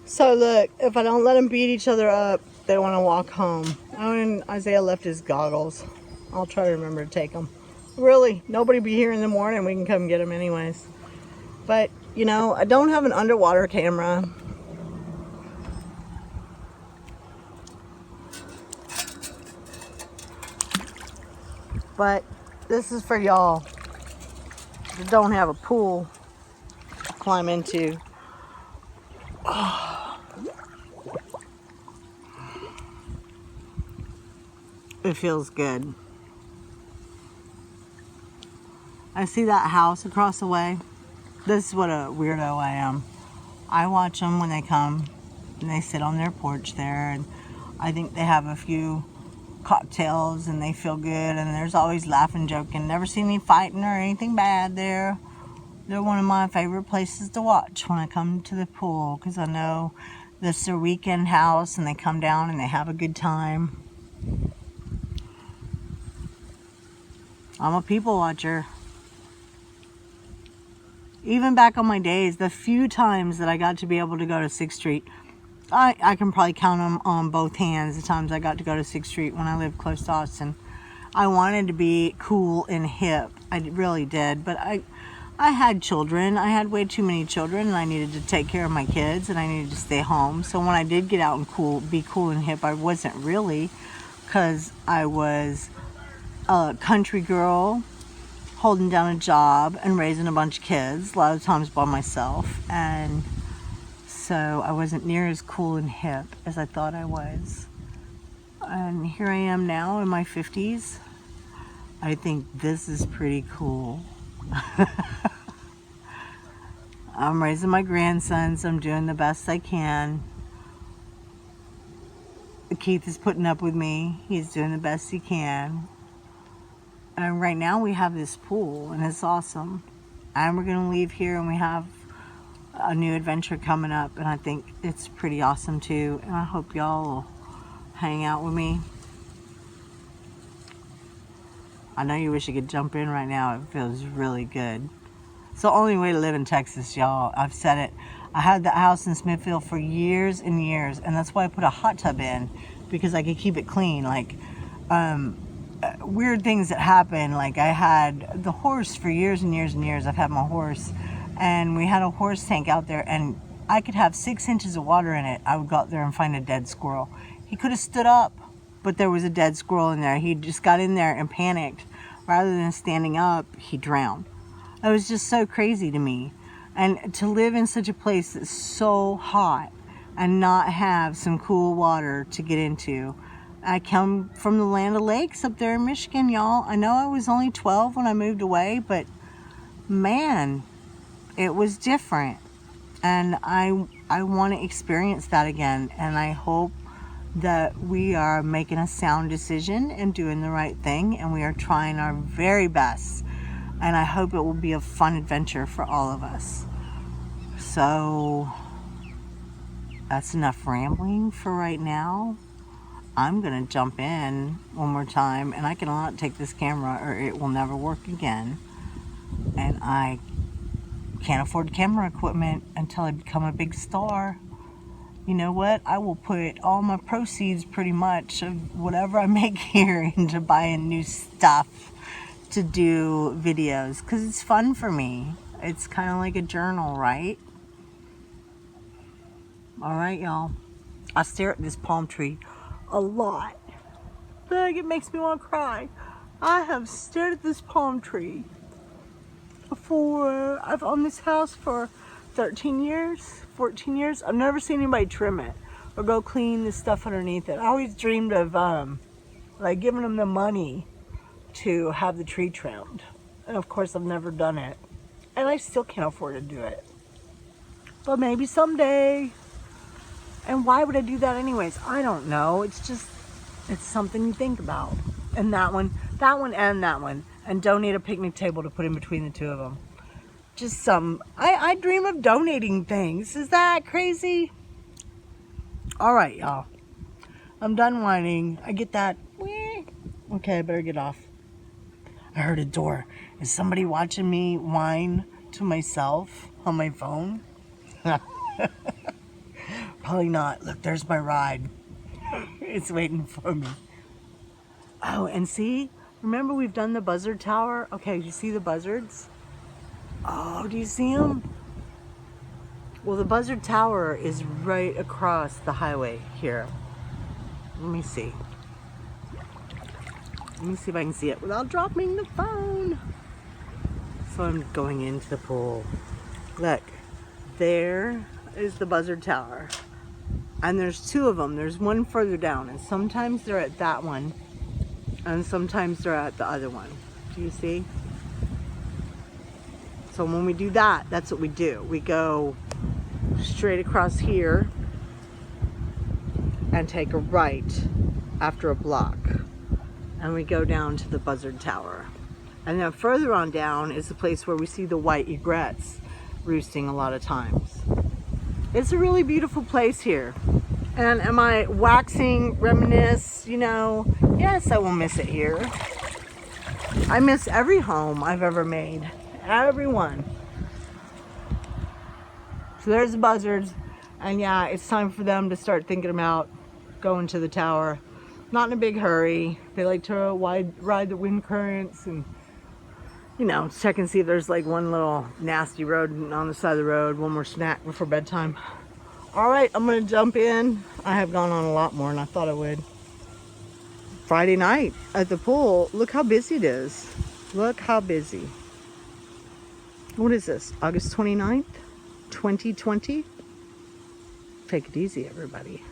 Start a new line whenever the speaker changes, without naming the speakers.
So look, if I don't let them beat each other up, they want to walk home. Oh, and Isaiah left his goggles. I'll try to remember to take them. Really, nobody be here in the morning. We can come get them anyways. But, you know, I don't have an underwater camera. But this is for y'all that don't have a pool to climb into. Oh, it feels good. I see that house across the way. This is what a weirdo I am. I watch them when they come and they sit on their porch there, and I think they have a few cocktails and they feel good, and there's always laughing, joking. Never seen any fighting or anything bad there. They're one of my favorite places to watch when I come to the pool, because I know this is their weekend house and they come down and they have a good time. I'm a people watcher. Even back on my days, the few times that I got to be able to go to 6th Street, I can probably count them on both hands, the times I got to go to 6th Street when I lived close to Austin. I wanted to be cool and hip. I really did. But I had children. I had way too many children, and I needed to take care of my kids, and I needed to stay home. So when I did get out and be cool and hip, I wasn't really, because I was a country girl holding down a job and raising a bunch of kids, a lot of times by myself. And so I wasn't near as cool and hip as I thought I was. And here I am now in my 50s. I think this is pretty cool. I'm raising my grandsons. I'm doing the best I can. Keith is putting up with me. He's doing the best he can. And right now we have this pool, and it's awesome. And we're going to leave here, and we have a new adventure coming up, and I think it's pretty awesome too. And I hope y'all will hang out with me. I know you wish you could jump in right now. It feels really good. It's the only way to live in Texas, y'all. I've said it. I had that house in Smithfield for years and years, and that's why I put a hot tub in, because I could keep it clean. Like, weird things that happen. Like, I had the horse for years and years and years. I've had my horse, and we had a horse tank out there, and I could have 6 inches of water in it. I would go out there and find a dead squirrel. He could have stood up, but there was a dead squirrel in there. He just got in there and panicked. Rather than standing up, he drowned. It was just so crazy to me. And to live in such a place that's so hot and not have some cool water to get into. I come from the land of lakes up there in Michigan, y'all. I know I was only 12 when I moved away, but man, it was different. And I want to experience that again. And I hope that we are making a sound decision and doing the right thing, and we are trying our very best. And I hope it will be a fun adventure for all of us. So that's enough rambling for right now. I'm gonna jump in one more time, and I cannot take this camera or it will never work again. And I can't afford camera equipment until I become a big star. You know what? I will put all my proceeds, pretty much, of whatever I make here into buying new stuff to do videos, because it's fun for me. It's kind of like a journal, right? Alright, y'all. I stare at this palm tree a lot. Like, it makes me want to cry. I have stared at this palm tree I've owned this house for 13 years, 14 years. I've never seen anybody trim it or go clean the stuff underneath it. I always dreamed of like giving them the money to have the tree trimmed. And of course I've never done it. And I still can't afford to do it. But maybe someday. And why would I do that anyways? I don't know. It's something you think about. And that one, and that one. And donate a picnic table to put in between the two of them. Just I dream of donating things. Is that crazy? All right, y'all. I'm done whining. I get that. Okay, I better get off. I heard a door. Is somebody watching me whine to myself on my phone? Probably not. Look, there's my ride. It's waiting for me. Oh, and see? Remember we've done the buzzard tower? Okay, you see the buzzards? Oh, do you see them? Well, the buzzard tower is right across the highway here. Let me see. Let me see if I can see it without dropping the phone. So I'm going into the pool. Look, there is the buzzard tower. And there's two of them. There's one further down. And sometimes they're at that one. And sometimes they're at the other one. Do you see? So when we do that, that's what we do. We go straight across here and take a right after a block. And we go down to the buzzard tower. And then further on down is the place where we see the white egrets roosting a lot of times. It's a really beautiful place here. And am I waxing, reminisce, you know? Yes, I will miss it here. I miss every home I've ever made. Every one. So there's the buzzards. And yeah, it's time for them to start thinking about going to the tower. Not in a big hurry. They like to ride the wind currents and, you know, check and see if there's like one little nasty road on the side of the road, one more snack before bedtime. All right, I'm gonna jump in. I have gone on a lot more than I thought I would. Friday night at the pool. Look how busy it is. Look how busy. What is this? August 29th, 2020? Take it easy, everybody.